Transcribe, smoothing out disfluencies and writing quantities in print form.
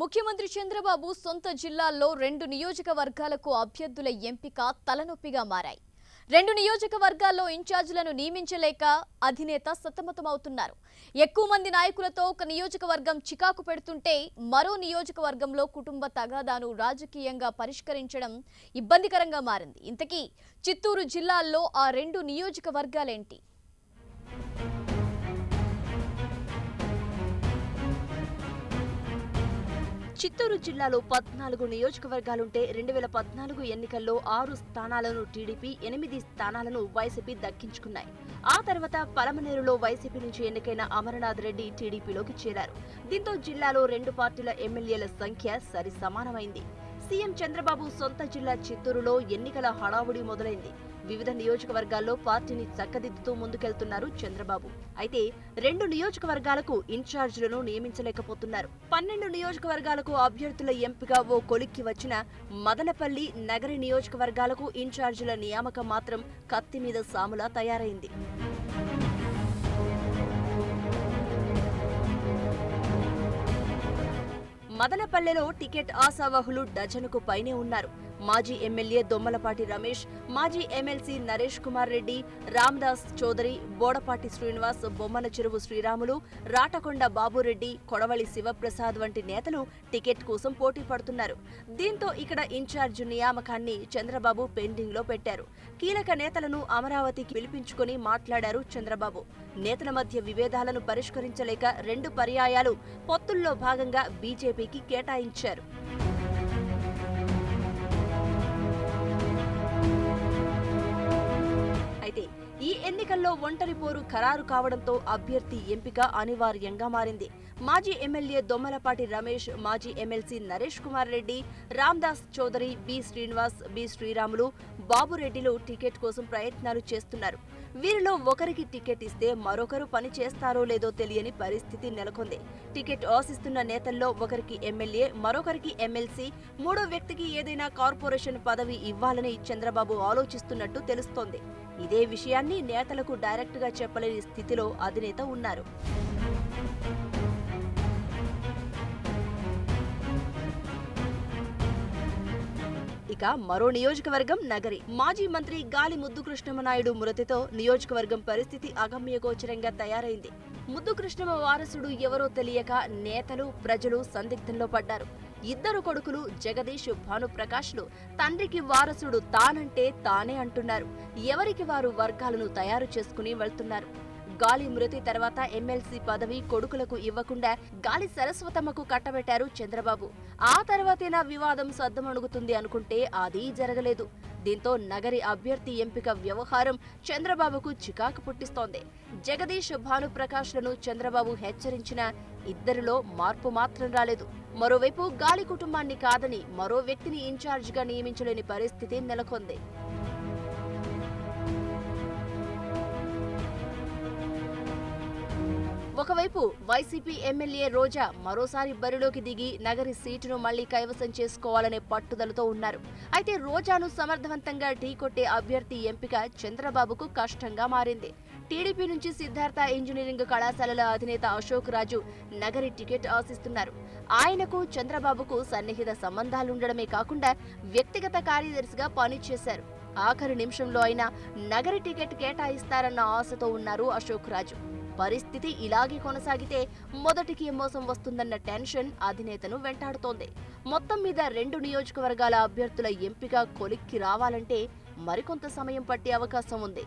ముఖ్యమంత్రి చంద్రబాబు సొంత జిల్లాల్లో 2 నియోజకవర్గాలకు అభ్యర్థుల ఎంపిక తలనొప్పిగా మారాయి. 2 నియోజకవర్గాల్లో ఇన్ఛార్జీలను నియమించలేక అధినేత సతమతమవుతున్నారు. ఎక్కువ మంది నాయకులతో ఒక నియోజకవర్గం చికాకు పెడుతుంటే మరో నియోజకవర్గంలో కుటుంబ తగాదాను రాజకీయంగా పరిష్కరించడం ఇబ్బందికరంగా మారింది. ఇంతకీ చిత్తూరు జిల్లాల్లో ఆ 2 నియోజకవర్గాలేంటి? చిత్తూరు జిల్లాలో 14 నియోజకవర్గాలుంటే 2014 ఎన్నికల్లో 6 స్థానాలను టీడీపీ, 8 స్థానాలను వైసీపీ దక్కించుకున్నాయి. ఆ తర్వాత పలమనేరులో వైసీపీ నుంచి ఎన్నికైన అమరనాథ్ రెడ్డి టీడీపీలోకి చేరారు. దీంతో జిల్లాలో 2 పార్టీల ఎమ్మెల్యేల సంఖ్య సరి సమానమైంది. సీఎం చంద్రబాబు సొంత జిల్లా చిత్తూరులో ఎన్నికల హడావుడి మొదలైంది. వివిధ నియోజకవర్గాల్లో పార్టీని చక్కదిద్దుతూ ముందుకెళ్తున్నారు చంద్రబాబు. అయితే 2 నియోజకవర్గాలకు ఇన్ఛార్జీలను నియమించలేకపోతున్నారు. 12 నియోజకవర్గాలకు అభ్యర్థుల ఎంపిక ఓ కొలిక్కి వచ్చిన మదనపల్లి, నగరి నియోజకవర్గాలకు ఇన్ఛార్జీల నియామకం మాత్రం కత్తి మీద సాములా తయారైంది. మదనపల్లెలో టికెట్ ఆశావహులు డజనుకు పైనే ఉన్నారు. మాజీ ఎమ్మెల్యే దొమ్మలపాటి రమేష్, మాజీ ఎమ్మెల్సీ నరేష్ కుమార్ రెడ్డి, రామదాస్ చౌదరి, బోడపాటి శ్రీనివాస్, బొమ్మన చెరువు శ్రీరాములు, రాటకొండ బాబురెడ్డి, కొడవలి శివప్రసాద్ వంటి నేతలు టికెట్ కోసం పోటీ పడుతున్నారు. దీంతో ఇక్కడ ఇన్ఛార్జ్ నియామకాన్ని చంద్రబాబు పెండింగ్ లో పెట్టారు. కీలక నేతలను అమరావతికి పిలిపించుకుని మాట్లాడారు చంద్రబాబు. నేతల మధ్య విభేదాలను పరిష్కరించలేక 2 పర్యాయాలు పొత్తుల్లో భాగంగా బీజేపీకి కేటాయించారు. అయితే ఈ ఎన్నికల్లో ఒంటరి పోరు ఖరారు కావడంతో అభ్యర్థి ఎంపిక అనివార్యంగా మారింది. మాజీ ఎమ్మెల్యే దొమ్మలపాటి రమేష్, మాజీ MLC Naresh Kumar Reddy, Ramadas Chowdary, B Srinivas, B Sriramulu, బాబురెడ్డిలు టికెట్ కోసం ప్రయత్నాలు చేస్తున్నారు. వీరిలో ఒకరికి టికెట్ ఇస్తే మరొకరు పని చేస్తారో లేదో తెలియని పరిస్థితి నెలకొంది. టికెట్ ఆశిస్తున్న నేతల్లో ఒకరికి ఎమ్మెల్యే, మరొకరికి ఎమ్మెల్సీ, మూడో వ్యక్తికి ఏదైనా కార్పొరేషన్ పదవి ఇవ్వాలని చంద్రబాబు ఆలోచిస్తున్నట్టు తెలుస్తోంది. ఇదే విషయాన్ని నేతలకు డైరెక్ట్ గా చెప్పలేని స్థితిలో అధినేత ఉన్నారు. ఇక మరో నియోజకవర్గం నగరి. మాజీ మంత్రి గాలి ముద్దుకృష్ణమనాయుడు మృతితో నియోజకవర్గం పరిస్థితి అగమ్యగోచరంగా తయారైంది. ముద్దుకృష్ణమ వారసుడు ఎవరో తెలియక నేతలు, ప్రజలు సందిగ్ధంలో పడ్డారు. 2 కొడుకులు జగదీష్, భానుప్రకాష్లు తండ్రికి వారసుడు తానంటే తానే అంటున్నారు. ఎవరికి వారు వర్గాలను తయారు చేసుకుని వెళ్తున్నారు. గాలి మృతి తర్వాత ఎమ్మెల్సీ పదవి కొడుకులకు ఇవ్వకుండా గాలి సరస్వతమ్మకు కట్టబెట్టారు చంద్రబాబు. ఆ తర్వాతేనా వివాదం సద్దమణుగుతుంది అనుకుంటే అది జరగలేదు. దీంతో నగరి అభ్యర్థి ఎంపిక వ్యవహారం చంద్రబాబుకు చికాకు పుట్టిస్తోంది. జగదీష్, భానుప్రకాష్లను చంద్రబాబు హెచ్చరించినా ఇద్దరిలో మార్పు మాత్రం రాలేదు. మరోవైపు గాలి కుటుంబాన్ని కాదని మరో వ్యక్తిని ఇన్ఛార్జిగా నియమించలేని పరిస్థితి నెలకొంది. ఒకవైపు వైసీపీ ఎమ్మెల్యే రోజా మరోసారి బరిలోకి దిగి నగరి సీటును మళ్లీ కైవసం చేసుకోవాలనే పట్టుదలతో ఉన్నారు. అయితే రోజాను సమర్థవంతంగా ఢీకొట్టే అభ్యర్థి ఎంపిక చంద్రబాబుకు కష్టంగా మారింది. టీడీపీ నుంచి సిద్ధార్థ ఇంజనీరింగ్ కళాశాలల అధినేత అశోక్ రాజు నగరి టికెట్ ఆశిస్తున్నారు. ఆయనకు చంద్రబాబుకు సన్నిహిత సంబంధాలుండడమే కాకుండా వ్యక్తిగత కార్యదర్శిగా పనిచేశారు. ఆఖరి నిమిషంలో అయినా నగరి టికెట్ కేటాయిస్తారన్న ఆశతో ఉన్నారు అశోక్ రాజు. పరిస్థితి ఇలాగే కొనసాగితే మొదటికి మోసం వస్తుందన్న టెన్షన్ అధినేతను వెంటాడుతోంది. మొత్తం మీద 2 నియోజకవర్గాల అభ్యర్థుల ఎంపిక కొలిక్కి రావాలంటే మరికొంత సమయం పట్టే అవకాశం ఉంది.